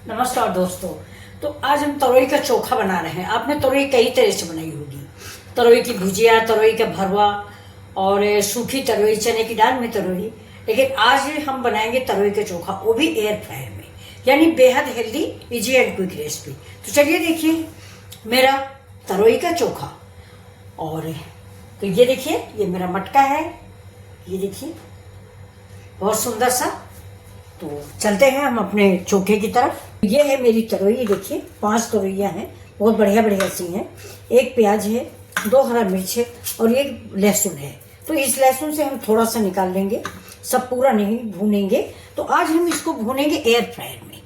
नमस्कार दोस्तों। तो आज हम तरोई का चोखा बना रहे हैं। आपने तरोई कई तरह से बनाई होगी, तरोई की भुजिया, तरोई का भरवा और सूखी तरोई, चने की दाल में तरोई। लेकिन आज हम बनाएंगे तरोई का चोखा, वो भी एयर फ्रायर में, यानी बेहद healthy, easy and quick recipe. तो चलिए देखिए मेरा तरोई का चोखा। और तो ये देखिए, ये मेरा मटका है, ये देखिए बहुत सुंदर सा। तो चलते हैं हम अपने चोखे की तरफ। ये है मेरी तरोई, देखिए 5 तरोइयाँ हैं, बहुत बढ़िया बढ़िया सी हैं। 1 प्याज है, 2 हरा मिर्च है और 1 लहसुन है। तो इस लहसुन से हम थोड़ा सा निकाल लेंगे, सब पूरा नहीं भूनेंगे। तो आज हम इसको भूनेंगे एयर फ्रायर में।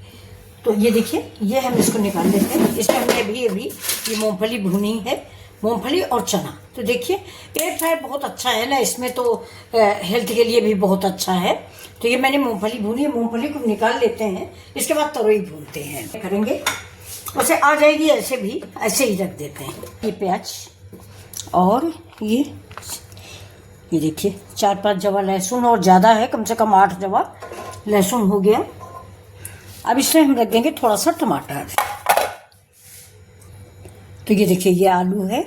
तो ये देखिए, ये हम इसको निकाल लेते हैं। इसमें हमने अभी ये मूंगफली भुनी है, मूंगफली और चना। तो देखिए एयर फ्रायर बहुत अच्छा है ना, इसमें तो हेल्थ के लिए भी बहुत अच्छा है। तो ये मैंने मूंगफली भूनी है, मूंगफली को निकाल लेते हैं, इसके बाद तरोई भूनते हैं करेंगे। वैसे आ जाएगी, ऐसे भी ऐसे ही रख देते हैं। ये प्याज और ये देखिए 4-5 जवा लहसुन, और ज़्यादा है, कम से कम 8 जवा लहसुन हो गया। अब इसमें हम रख देंगे थोड़ा सा टमाटर। तो ये देखिए, ये आलू है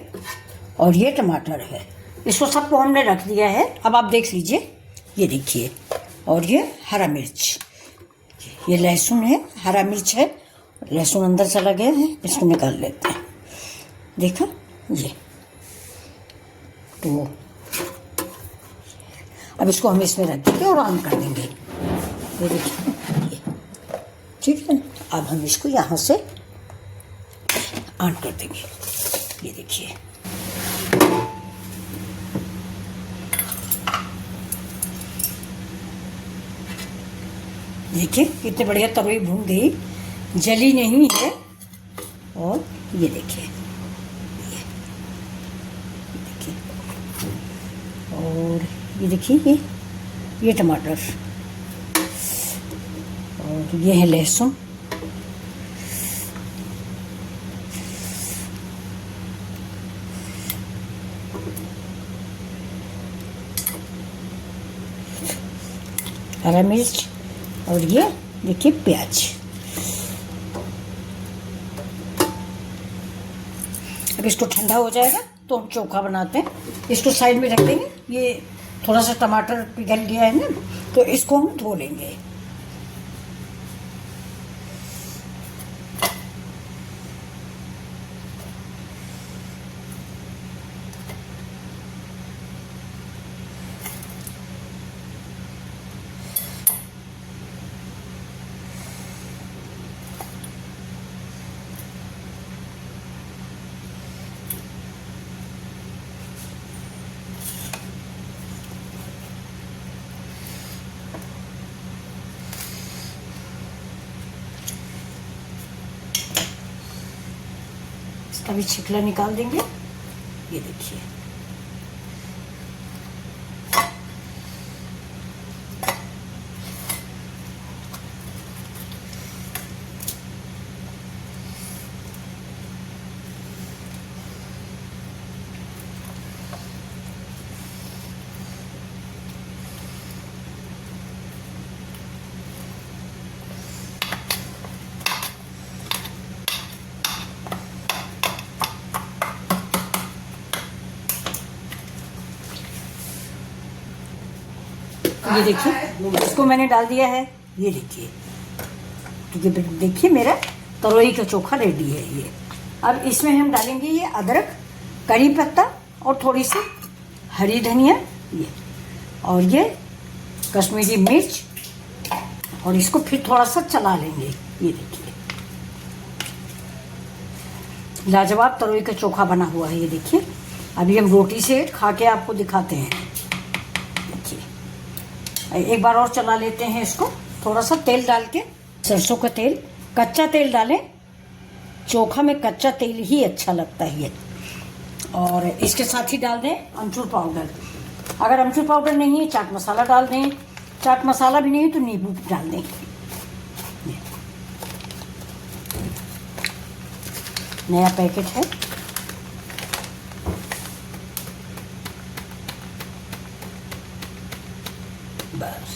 और ये टमाटर है, इसको सबको हमने रख दिया है। अब आप देख लीजिए, ये देखिए, और ये हरा मिर्च, ये लहसुन है, हरा मिर्च है, लहसुन अंदर चला गया है, इसको निकाल लेते हैं। देखा ये। तो अब इसको हम इसमें रख देंगे और ऑन कर देंगे। ये देखिए, ठीक है। अब हम इसको यहाँ से ऑन कर देंगे। ये देखिए, देखिए कितने बढ़िया तरोई भून गई, जली नहीं है। और ये देखिए, और ये देखिए, ये टमाटर और ये है लहसुन। हरा मिर्च और ये देखिए प्याज। अब इसको ठंडा हो जाएगा तो हम चोखा बनाते हैं। इसको साइड में रख देंगे। ये थोड़ा सा टमाटर पिघल गया है ना, तो इसको हम धो लेंगे। इसका भी छिकला निकाल देंगे। ये देखिए, ये देखिए, इसको मैंने डाल दिया है। ये देखिए, तो ये देखिए मेरा तरोई का चोखा रेडी है ये। अब इसमें हम डालेंगे ये अदरक, करी पत्ता और थोड़ी सी हरी धनिया, ये और ये कश्मीरी मिर्च, और इसको फिर थोड़ा सा चला लेंगे। ये देखिए, लाजवाब तरोई का चोखा बना हुआ है। ये देखिए, अभी हम रोटी से खा के आपको दिखाते हैं। एक बार और चला लेते हैं इसको। थोड़ा सा तेल डाल के, सरसों का तेल, कच्चा तेल डालें, चोखा में कच्चा तेल ही अच्छा लगता है ये। और इसके साथ ही डाल दें अमचूर पाउडर। अगर अमचूर पाउडर नहीं है, चाट मसाला डाल दें। चाट मसाला भी नहीं है तो नींबू डाल दें। नया पैकेट है। बस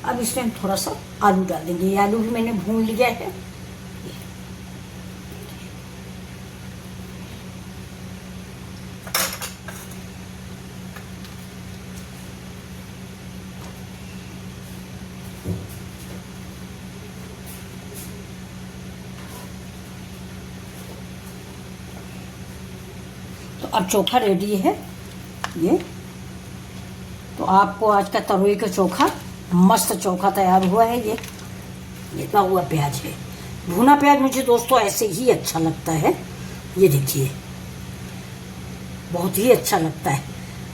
अब अब इसमें हम थोड़ा सा आलू डाल देंगे। ये आलू भी मैंने भून लिया है। तो अब चोखा रेडी है ये। तो आपको आज का तरोई का चोखा, मस्त चोखा तैयार हुआ है। ये इतना हुआ प्याज है, भुना प्याज मुझे दोस्तों ऐसे ही अच्छा लगता है। ये देखिए बहुत ही अच्छा लगता है।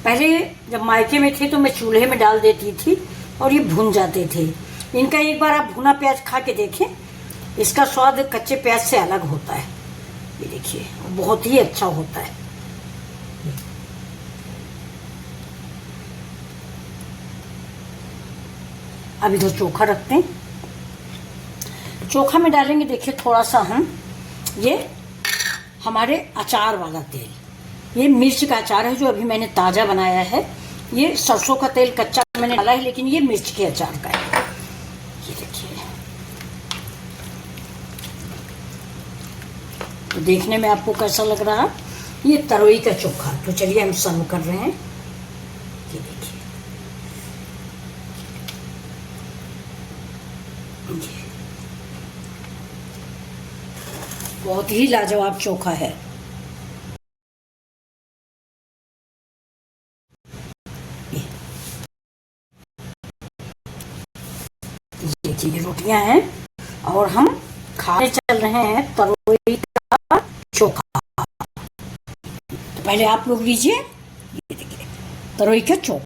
पहले जब मायके में थे तो मैं चूल्हे में डाल देती थी और ये भुन जाते थे। इनका एक बार आप भुना प्याज खा के देखें, इसका स्वाद कच्चे प्याज से अलग होता है। ये देखिए बहुत ही अच्छा होता है। अब इधर चोखा रखते हैं। चोखा में डालेंगे देखिए थोड़ा सा हम ये हमारे अचार वाला तेल। ये मिर्च का अचार है जो अभी मैंने ताज़ा बनाया है। ये सरसों का तेल कच्चा मैंने डाला है, लेकिन ये मिर्च के अचार का है। ये देखिए तो देखने में आपको कैसा लग रहा है ये तरोई का चोखा। तो चलिए हम सर्व कर रहे हैं। ये देखिए बहुत ही लाजवाब चोखा है। देखिए ये रोटियां हैं और हम खाने चल रहे हैं तरोई का चोखा। तो पहले आप लोग लीजिए। ये देखिए तरोई का चोखा।